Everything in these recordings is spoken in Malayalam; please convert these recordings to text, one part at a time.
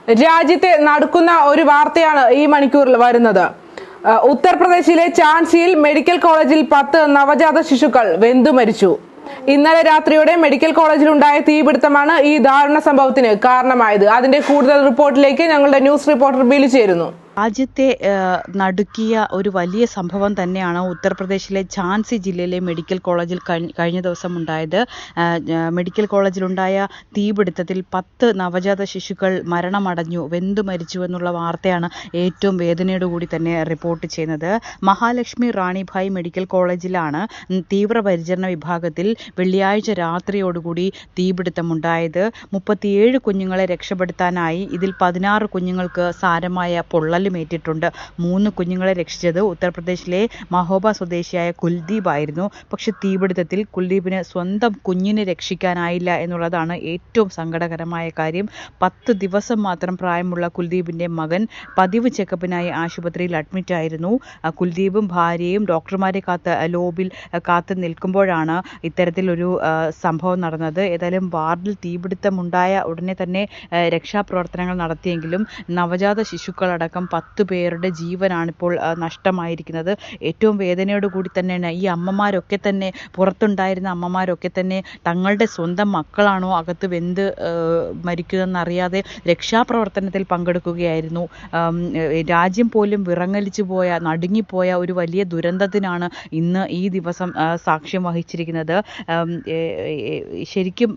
രാജ്യത്തെ നടക്കുന്ന ഒരു വാർത്തയാണ് ഈ മണിക്കൂറിൽ വരുന്നത്. ഉത്തർപ്രദേശിലെ ഝാൻസിയിൽ മെഡിക്കൽ കോളേജിൽ 10 നവജാത ശിശുക്കൾ വെന്തു മരിച്ചു. ഇന്നലെ രാത്രിയോടെ മെഡിക്കൽ കോളേജിലുണ്ടായ തീപിടുത്തമാണ് ഈ ദാരുണ സംഭവത്തിന് കാരണമായത്. അതിന്റെ കൂടുതൽ റിപ്പോർട്ടിലേക്ക് ഞങ്ങളുടെ ന്യൂസ് റിപ്പോർട്ടർ ബിലു ചേരുന്നു. രാജ്യത്തെ നടുക്കിയ ഒരു വലിയ സംഭവം തന്നെയാണ് ഉത്തർപ്രദേശിലെ ഝാൻസി ജില്ലയിലെ മെഡിക്കൽ കോളേജിൽ കഴിഞ്ഞ ദിവസം ഉണ്ടായത്. മെഡിക്കൽ കോളേജിലുണ്ടായ തീപിടുത്തത്തിൽ 10 നവജാത ശിശുക്കൾ മരണമടഞ്ഞു, വെന്തു മരിച്ചു എന്നുള്ള വാർത്തയാണ് ഏറ്റവും വേദനയോടുകൂടി തന്നെ റിപ്പോർട്ട് ചെയ്യുന്നത്. മഹാലക്ഷ്മി റാണിഭായ് മെഡിക്കൽ കോളേജിലാണ് തീവ്രപരിചരണ വിഭാഗത്തിൽ വെള്ളിയാഴ്ച രാത്രിയോടുകൂടി തീപിടുത്തമുണ്ടായത്. 37 കുഞ്ഞുങ്ങളെ രക്ഷപ്പെടുത്താനായി ഇതിൽ 16 കുഞ്ഞുങ്ങൾക്ക് സാരമായ പൊള്ളൽ ഏറ്റിട്ടുണ്ട്. 3 കുഞ്ഞുങ്ങളെ രക്ഷിച്ചത് ഉത്തർപ്രദേശിലെ മഹോബ സ്വദേശിയായ കുൽദീപ് ആയിരുന്നു. പക്ഷെ തീപിടുത്തത്തിൽ കുൽദീപിന് സ്വന്തം കുഞ്ഞിനെ രക്ഷിക്കാനായില്ല എന്നുള്ളതാണ് ഏറ്റവും സങ്കടകരമായ കാര്യം. 10 ദിവസം മാത്രം പ്രായമുള്ള കുൽദീപിന്റെ മകൻ പതിവ് ചെക്കപ്പിനായി ആശുപത്രിയിൽ അഡ്മിറ്റ് ആയിരുന്നു. കുൽദീപും ഭാര്യയും ഡോക്ടർമാരെ ലോബിൽ കാത്തു നിൽക്കുമ്പോഴാണ് ഇത്തരത്തിലൊരു സംഭവം നടന്നത്. ഏതായാലും വാർഡിൽ തീപിടുത്തമുണ്ടായ ഉടനെ തന്നെ രക്ഷാപ്രവർത്തനങ്ങൾ നടത്തിയെങ്കിലും നവജാത ശിശുക്കളടക്കം 10 പേരുടെ ജീവനാണിപ്പോൾ നഷ്ടമായിരിക്കുന്നത്. ഏറ്റവും വേദനയോടുകൂടി തന്നെയാണ് ഈ അമ്മമാരൊക്കെ തന്നെ, പുറത്തുണ്ടായിരുന്ന അമ്മമാരൊക്കെ തന്നെ തങ്ങളുടെ സ്വന്തം മക്കളാണോ അകത്ത് വെന്ത് മരിക്കുന്നതെന്നറിയാതെ രക്ഷാപ്രവർത്തനത്തിൽ പങ്കെടുക്കുകയായിരുന്നു. രാജ്യം പോലും വിറങ്ങലിച്ചു പോയ, നടുങ്ങിപ്പോയ ഒരു വലിയ ദുരന്തത്തിനാണ് ഇന്ന് ഈ ദിവസം സാക്ഷ്യം വഹിച്ചിരിക്കുന്നത്. ശരിക്കും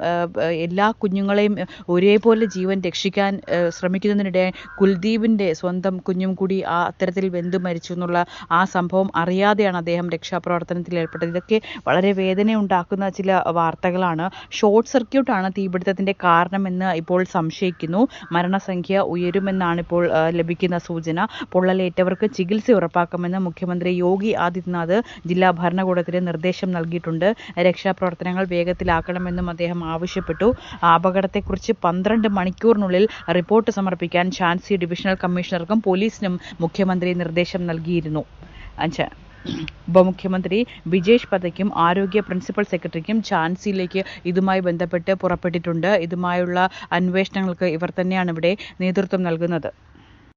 എല്ലാ കുഞ്ഞുങ്ങളെയും ഒരേപോലെ ജീവൻ രക്ഷിക്കാൻ ശ്രമിക്കുന്നതിനിടെ കുൽദീപിന്റെ സ്വന്തം കുഞ്ഞും കൂടി അത്തരത്തിൽ വെന്തു മരിച്ചു എന്നുള്ള ആ സംഭവം അറിയാതെയാണ് അദ്ദേഹം രക്ഷാപ്രവർത്തനത്തിൽ ഏർപ്പെട്ടത്. ഇതൊക്കെ വളരെ വേദനയുണ്ടാക്കുന്ന ചില വാർത്തകളാണ്. ഷോർട്ട് സർക്യൂട്ടാണ് തീപിടുത്തത്തിന്റെ കാരണമെന്ന് ഇപ്പോൾ സംശയിക്കുന്നു. മരണസംഖ്യ ഉയരുമെന്നാണ് ഇപ്പോൾ ലഭിക്കുന്ന സൂചന. പൊള്ളലേറ്റവർക്ക് ചികിത്സ ഉറപ്പാക്കുമെന്ന് മുഖ്യമന്ത്രി യോഗി ആദിത്യനാഥ് ജില്ലാ ഭരണകൂടത്തിന് നിർദ്ദേശം നൽകിയിട്ടുണ്ട്. രക്ഷാപ്രവർത്തനങ്ങൾ വേഗത്തിലാക്കണമെന്നും അദ്ദേഹം ആവശ്യപ്പെട്ടു. അപകടത്തെക്കുറിച്ച് 12 മണിക്കൂറിനുള്ളിൽ റിപ്പോർട്ട് സമർപ്പിക്കാൻ ഝാൻസി ഡിവിഷണൽ കമ്മീഷണർക്കും പോലീസിനും മുഖ്യമന്ത്രി നിർദ്ദേശം നൽകിയിരുന്നു. ഉപമുഖ്യമന്ത്രി വിജേഷ് പതയ്ക്കും ആരോഗ്യ പ്രിൻസിപ്പൽ സെക്രട്ടറിക്കും ഝാൻസിയിലേക്ക് ഇതുമായി ബന്ധപ്പെട്ട് പുറപ്പെട്ടിട്ടുണ്ട്. ഇതുമായുള്ള അന്വേഷണങ്ങൾക്ക് ഇവർ തന്നെയാണ് ഇവിടെ നേതൃത്വം നൽകുന്നത്.